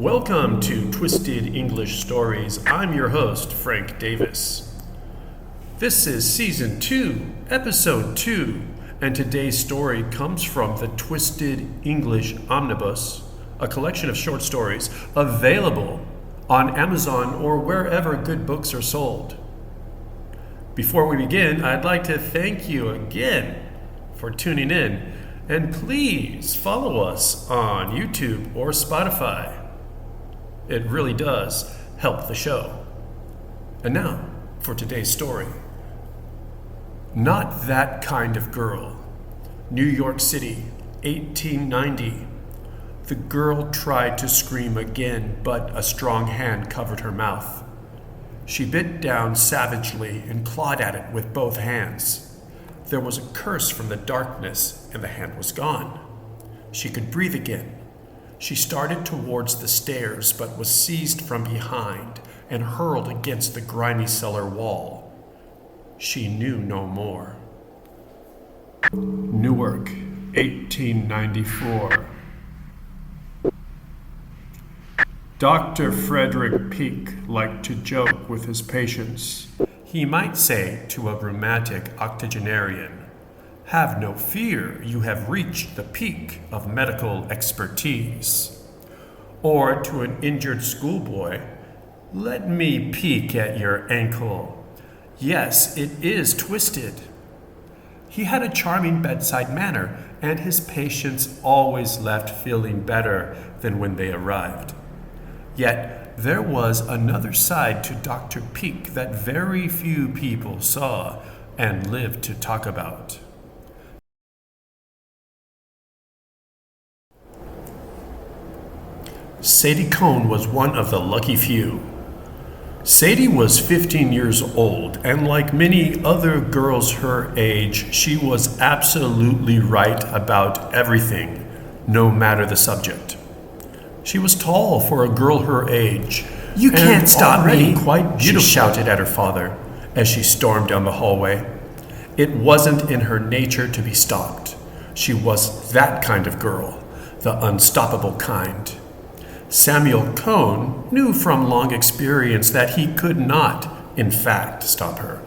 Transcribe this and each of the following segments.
Welcome to Twisted English Stories. I'm your host, Frank Davis. This is Season 2, Episode 2, and today's story comes from the Twisted English Omnibus, a collection of short stories available on Amazon or wherever good books are sold. Before we begin, I'd like to thank you again for tuning in, and please follow us on YouTube or Spotify. It really does help the show. And now, for today's story. Not That Kind of Girl. New York City, 1890. The girl tried to scream again, but a strong hand covered her mouth. She bit down savagely and clawed at it with both hands. There was a curse from the darkness, and the hand was gone. She could breathe again. She started towards the stairs, but was seized from behind and hurled against the grimy cellar wall. She knew no more. Newark, 1894. Dr. Frederick Peake liked to joke with his patients. He might say to a rheumatic octogenarian, "Have no fear, you have reached the peak of medical expertise." Or to an injured schoolboy, "Let me peek at your ankle. Yes, it is twisted." He had a charming bedside manner, and his patients always left feeling better than when they arrived. Yet there was another side to Dr. Peake that very few people saw and lived to talk about. Sadie Cohn was one of the lucky few. Sadie was 15 years old, and like many other girls her age, she was absolutely right about everything, no matter the subject. She was tall for a girl her age. "You can't stop me!" Quite beautiful, she shouted at her father as she stormed down the hallway. It wasn't in her nature to be stopped. She was that kind of girl, the unstoppable kind. Samuel Cohn knew from long experience that he could not, in fact, stop her.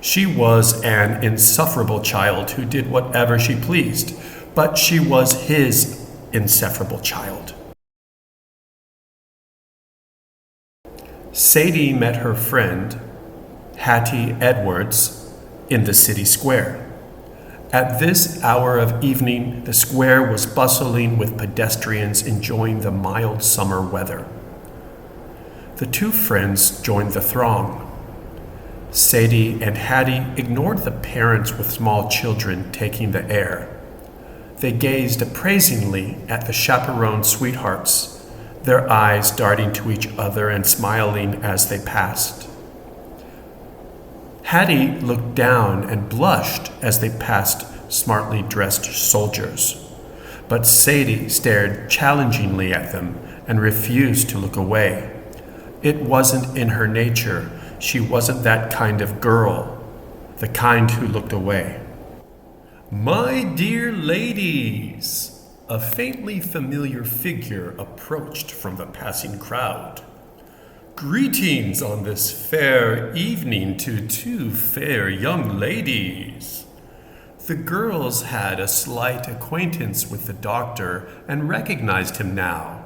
She was an insufferable child who did whatever she pleased, but she was his insufferable child. Sadie met her friend, Hattie Edwards, in the city square. At this hour of evening, the square was bustling with pedestrians enjoying the mild summer weather. The two friends joined the throng. Sadie and Hattie ignored the parents with small children taking the air. They gazed appraisingly at the chaperone sweethearts, their eyes darting to each other and smiling as they passed. Hattie looked down and blushed as they passed smartly dressed soldiers, but Sadie stared challengingly at them and refused to look away. It wasn't in her nature. She wasn't that kind of girl, the kind who looked away. "My dear ladies," a faintly familiar figure approached from the passing crowd. "Greetings on this fair evening to two fair young ladies." The girls had a slight acquaintance with the doctor and recognized him now.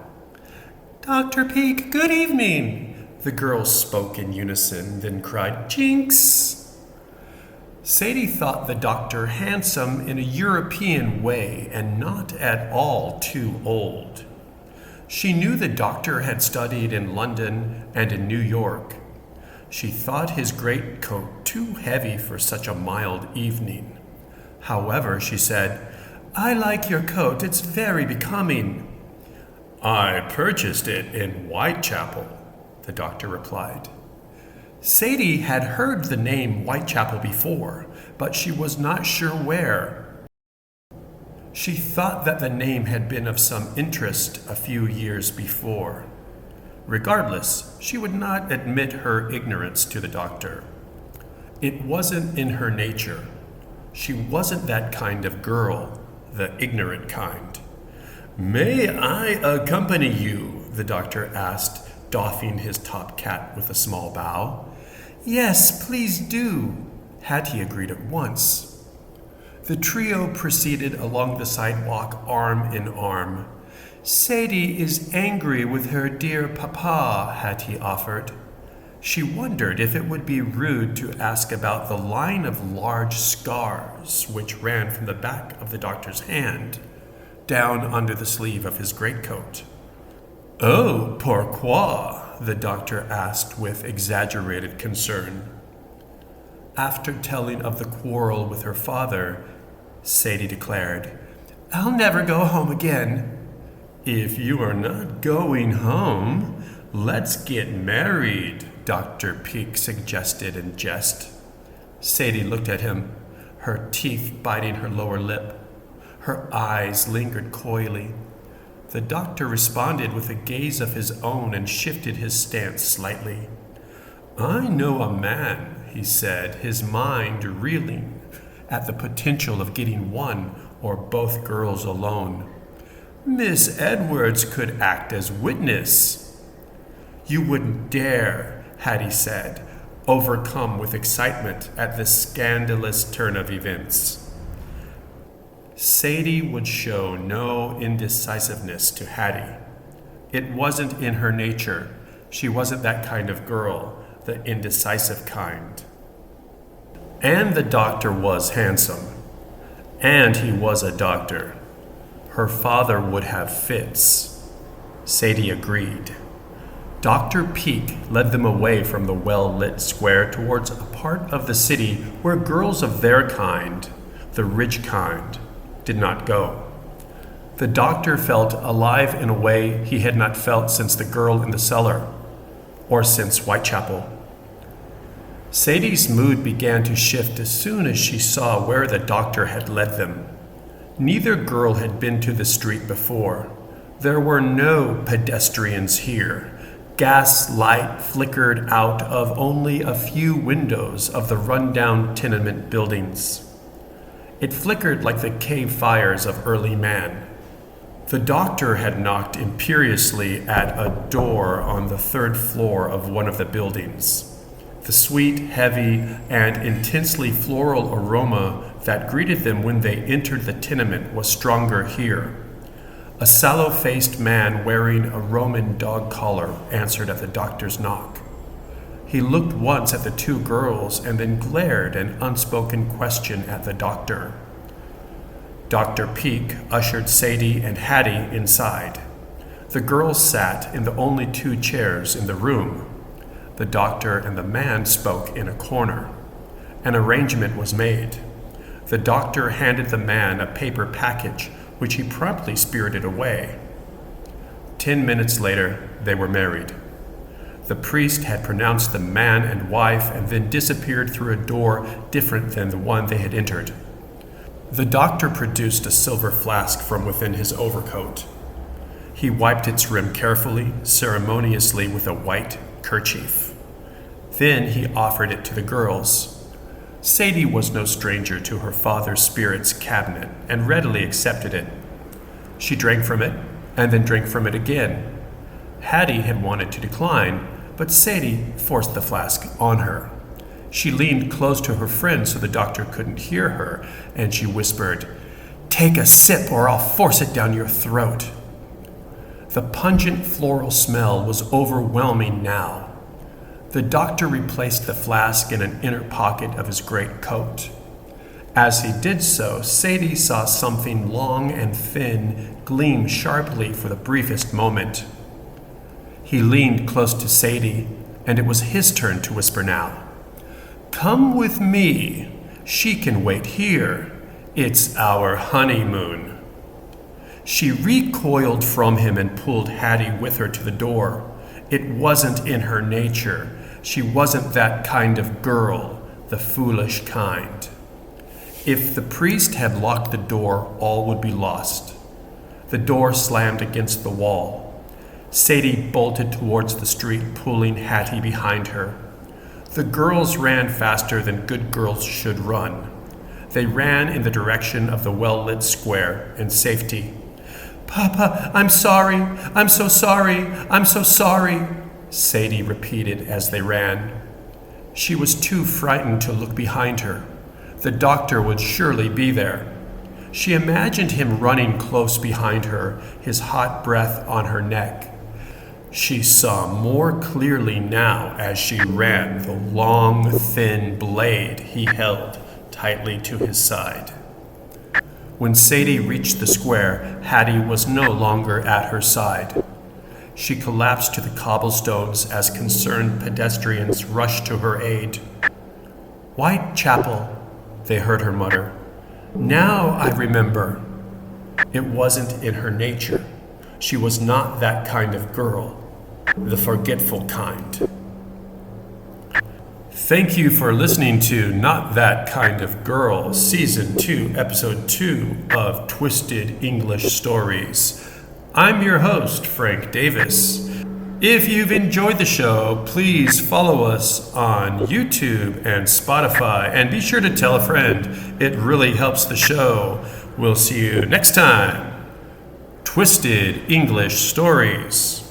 "Dr. Peake, good evening," the girls spoke in unison, then cried, "Jinx!" Sadie thought the doctor handsome in a European way and not at all too old. She knew the doctor had studied in London and in New York. She thought his greatcoat too heavy for such a mild evening. However, she said, "I like your coat. It's very becoming." "I purchased it in Whitechapel," the doctor replied. Sadie had heard the name Whitechapel before, but she was not sure where. She thought that the name had been of some interest a few years before. Regardless, she would not admit her ignorance to the doctor. It wasn't in her nature. She wasn't that kind of girl, the ignorant kind. "May I accompany you?" the doctor asked, doffing his top hat with a small bow. Yes, please do, Hattie agreed at once. The trio proceeded along the sidewalk arm in arm. Sadie is angry with her dear papa, Hattie offered. She wondered if it would be rude to ask about the line of large scars which ran from the back of the doctor's hand down under the sleeve of his greatcoat. Oh, pourquoi? The doctor asked with exaggerated concern. After telling of the quarrel with her father, Sadie declared, I'll never go home again. If you are not going home, let's get married, Dr. Peake suggested in jest. Sadie looked at him, her teeth biting her lower lip. Her eyes lingered coyly. The doctor responded with a gaze of his own and shifted his stance slightly. I know a man, he said, his mind reeling at the potential of getting one or both girls alone. Miss Edwards could act as witness. You wouldn't dare, Hattie said, overcome with excitement at this scandalous turn of events. Sadie would show no indecisiveness to Hattie. It wasn't in her nature. She wasn't that kind of girl, the indecisive kind. And the doctor was handsome. And he was a doctor. Her father would have fits. Sadie agreed. Dr. Peake led them away from the well-lit square towards a part of the city where girls of their kind, the rich kind, did not go. The doctor felt alive in a way he had not felt since the girl in the cellar, or since Whitechapel. Sadie's mood began to shift as soon as she saw where the doctor had led them. Neither girl had been to the street before. There were no pedestrians here. Gas light flickered out of only a few windows of the rundown tenement buildings. It flickered like the cave fires of early man. The doctor had knocked imperiously at a door on the third floor of one of the buildings. The sweet, heavy, and intensely floral aroma that greeted them when they entered the tenement was stronger here. A sallow-faced man wearing a Roman dog collar answered at the doctor's knock. He looked once at the two girls and then glared an unspoken question at the doctor. Dr. Peake ushered Sadie and Hattie inside. The girls sat in the only two chairs in the room. The doctor and the man spoke in a corner. An arrangement was made. The doctor handed the man a paper package, which he promptly spirited away. 10 minutes later, they were married. The priest had pronounced them man and wife and then disappeared through a door different than the one they had entered. The doctor produced a silver flask from within his overcoat. He wiped its rim carefully, ceremoniously with a white kerchief. Then he offered it to the girls. Sadie was no stranger to her father's spirits cabinet and readily accepted it. She drank from it and then drank from it again. Hattie had wanted to decline, but Sadie forced the flask on her. She leaned close to her friend so the doctor couldn't hear her, and she whispered, "Take a sip or I'll force it down your throat." The pungent floral smell was overwhelming now. The doctor replaced the flask in an inner pocket of his greatcoat. As he did so, Sadie saw something long and thin gleam sharply for the briefest moment. He leaned close to Sadie, and it was his turn to whisper now. "Come with me. She can wait here. It's our honeymoon." She recoiled from him and pulled Hattie with her to the door. It wasn't in her nature. She wasn't that kind of girl, the foolish kind. If the priest had locked the door, all would be lost. The door slammed against the wall. Sadie bolted towards the street, pulling Hattie behind her. The girls ran faster than good girls should run. They ran in the direction of the well-lit square and safety. Papa, I'm sorry. I'm so sorry. I'm so sorry, Sadie repeated as they ran. She was too frightened to look behind her. The doctor would surely be there. She imagined him running close behind her, his hot breath on her neck. She saw more clearly now as she ran the long, thin blade he held tightly to his side. When Sadie reached the square, Hattie was no longer at her side. She collapsed to the cobblestones as concerned pedestrians rushed to her aid. "Whitechapel," they heard her mutter. "Now I remember." It wasn't in her nature. She was not that kind of girl, the forgetful kind. Thank you for listening to Not That Kind of Girl, Season 2, Episode 2 of Twisted English Stories. I'm your host, Frank Davis. If you've enjoyed the show, please follow us on YouTube and Spotify, and be sure to tell a friend. It really helps the show. We'll see you next time. Twisted English Stories.